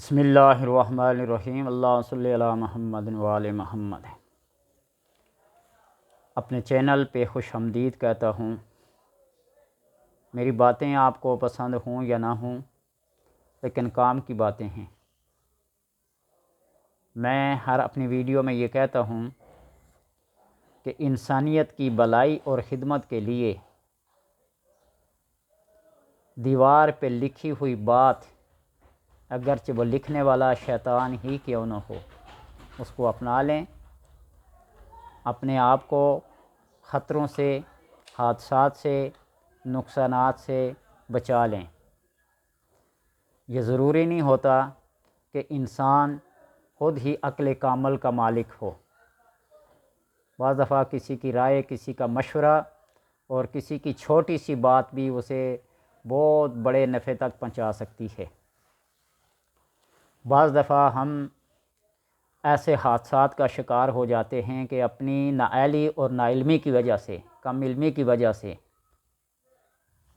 بسم اللہ الرحمن الرحیم، اللہ صلی علی محمد وآل محمد۔ اپنے چینل پہ خوش آمدید کہتا ہوں۔ میری باتیں آپ کو پسند ہوں یا نہ ہوں، لیکن کام کی باتیں ہیں۔ میں ہر اپنی ویڈیو میں یہ کہتا ہوں کہ انسانیت کی بھلائی اور خدمت کے لیے دیوار پہ لکھی ہوئی بات، اگرچہ وہ لکھنے والا شیطان ہی کیوں نہ ہو، اس کو اپنا لیں، اپنے آپ کو خطروں سے، حادثات سے، نقصانات سے بچا لیں۔ یہ ضروری نہیں ہوتا کہ انسان خود ہی عقل کامل کا مالک ہو۔ بعض دفعہ کسی کی رائے، کسی کا مشورہ اور کسی کی چھوٹی سی بات بھی اسے بہت بڑے نفع تک پہنچا سکتی ہے۔ بعض دفعہ ہم ایسے حادثات کا شکار ہو جاتے ہیں کہ اپنی نااہلی اور ناعلمی کی وجہ سے، کم علمی کی وجہ سے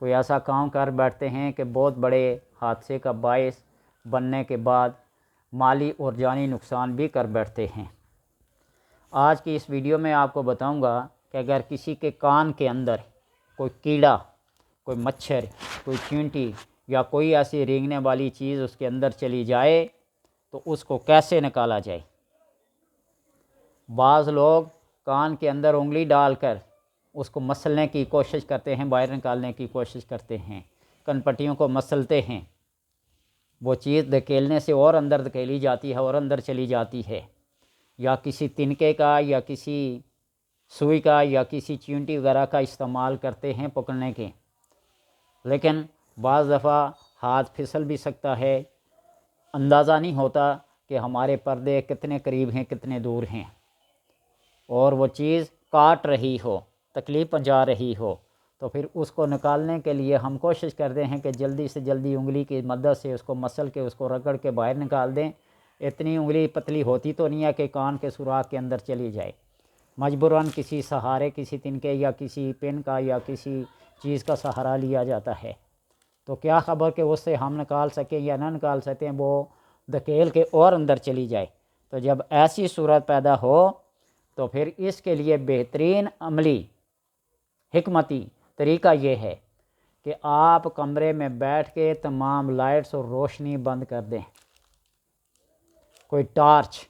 کوئی ایسا کام کر بیٹھتے ہیں کہ بہت بڑے حادثے کا باعث بننے کے بعد مالی اور جانی نقصان بھی کر بیٹھتے ہیں۔ آج کی اس ویڈیو میں آپ کو بتاؤں گا کہ اگر کسی کے کان کے اندر کوئی کیڑا، کوئی مچھر، کوئی چینٹی یا کوئی ایسی رینگنے والی چیز اس کے اندر چلی جائے تو اس کو کیسے نکالا جائے۔ بعض لوگ کان کے اندر انگلی ڈال کر اس کو مسلنے کی کوشش کرتے ہیں، باہر نکالنے کی کوشش کرتے ہیں، کن پٹیوں کو مسلتے ہیں، وہ چیز دھکیلنے سے اور اندر دھکیلی جاتی ہے اور اندر چلی جاتی ہے، یا کسی تنکے کا یا کسی سوئی کا یا کسی چینٹی وغیرہ کا استعمال کرتے ہیں پکڑنے کے، لیکن بعض دفعہ ہاتھ پھسل بھی سکتا ہے، اندازہ نہیں ہوتا کہ ہمارے پردے کتنے قریب ہیں کتنے دور ہیں، اور وہ چیز کاٹ رہی ہو، تکلیف پہنچا رہی ہو، تو پھر اس کو نکالنے کے لیے ہم کوشش کرتے ہیں کہ جلدی سے جلدی انگلی کی مدد سے اس کو مسل کے اس کو رگڑ کے باہر نکال دیں۔ اتنی انگلی پتلی ہوتی تو نہیں ہے کہ کان کے سوراخ کے اندر چلی جائے، مجبوراً کسی سہارے، کسی تنکے یا کسی پن کا یا کسی چیز کا سہارا لیا جاتا ہے۔ تو کیا خبر کہ اس سے ہم نکال سکیں یا نہ نکال سکیں، وہ دھکیل کے اور اندر چلی جائے۔ تو جب ایسی صورت پیدا ہو تو پھر اس کے لیے بہترین عملی حکمتی طریقہ یہ ہے کہ آپ کمرے میں بیٹھ کے تمام لائٹس اور روشنی بند کر دیں، کوئی ٹارچ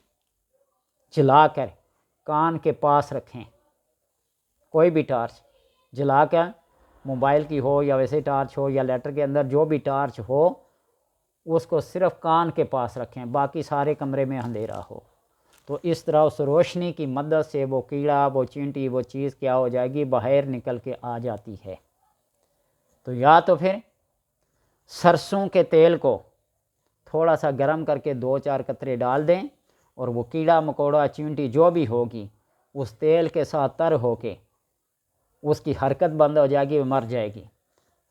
جلا کر کان کے پاس رکھیں، کوئی بھی ٹارچ جلا کر، موبائل کی ہو یا ویسے ٹارچ ہو یا لیٹر کے اندر جو بھی ٹارچ ہو، اس کو صرف کان کے پاس رکھیں، باقی سارے کمرے میں اندھیرا ہو۔ تو اس طرح اس روشنی کی مدد سے وہ کیڑا، وہ چینٹی، وہ چیز کیا ہو جائے گی، باہر نکل کے آ جاتی ہے۔ تو یا تو پھر سرسوں کے تیل کو تھوڑا سا گرم کر کے 2-4 قطرے ڈال دیں، اور وہ کیڑا مکوڑا چینٹی جو بھی ہوگی اس تیل کے ساتھ تر ہو کے اس کی حرکت بند ہو جائے گی، وہ مر جائے گی۔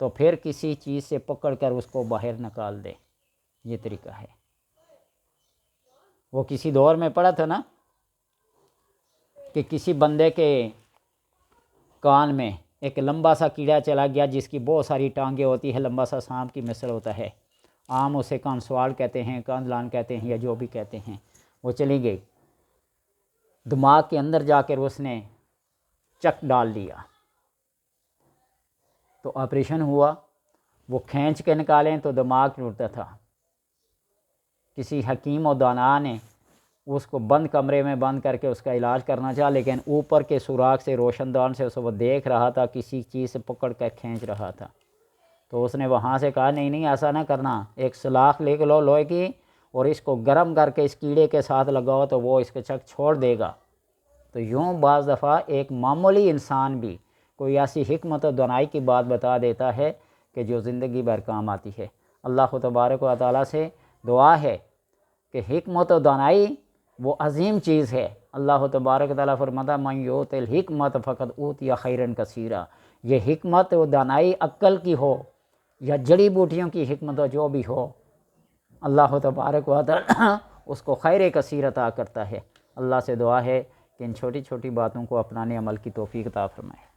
تو پھر کسی چیز سے پکڑ کر اس کو باہر نکال دیں۔ یہ طریقہ ہے۔ وہ کسی دور میں پڑا تھا نا کہ کسی بندے کے کان میں ایک لمبا سا کیڑا چلا گیا جس کی بہت ساری ٹانگیں ہوتی ہے، لمبا سا سانپ کی مثل ہوتا ہے، عام اسے کان سوال کہتے ہیں، کان لان کہتے ہیں یا جو بھی کہتے ہیں۔ وہ چلی گئی، دماغ کے اندر جا کر اس نے چک ڈال لیا، تو آپریشن ہوا۔ وہ کھینچ کے نکالیں تو دماغ ٹوٹتا تھا۔ کسی حکیم و دانا نے اس کو بند کمرے میں بند کر کے اس کا علاج کرنا چاہا، لیکن اوپر کے سوراخ سے، روشن دان سے وہ دیکھ رہا تھا، کسی چیز سے پکڑ کر کھینچ رہا تھا۔ تو اس نے وہاں سے کہا نہیں نہیں ایسا نہ کرنا، ایک سلاخ لے لو لوہے کی، اور اس کو گرم کر کے اس کیڑے کے ساتھ لگاؤ تو وہ اس کے چک چھوڑ دے گا۔ تو یوں بعض دفعہ ایک معمولی انسان بھی کوئی ایسی حکمت و دانائی کی بات بتا دیتا ہے کہ جو زندگی بھر کام آتی ہے۔ اللہ تبارک و تعالیٰ سے دعا ہے کہ حکمت و دانائی وہ عظیم چیز ہے۔ اللہ تبارک و تعالیٰ فرماتا من یؤت الحکمت فقد اوتی خیرا کثیرا۔ یہ حکمت و دانائی عقل کی ہو یا جڑی بوٹیوں کی حکمت و جو بھی ہو، اللہ تبارک و تعالیٰ اس کو خیر کثیر عطا کرتا ہے۔ اللہ سے دعا ہے کہ ان چھوٹی چھوٹی باتوں کو اپنانے عمل کی توفیق عطا فرمائے۔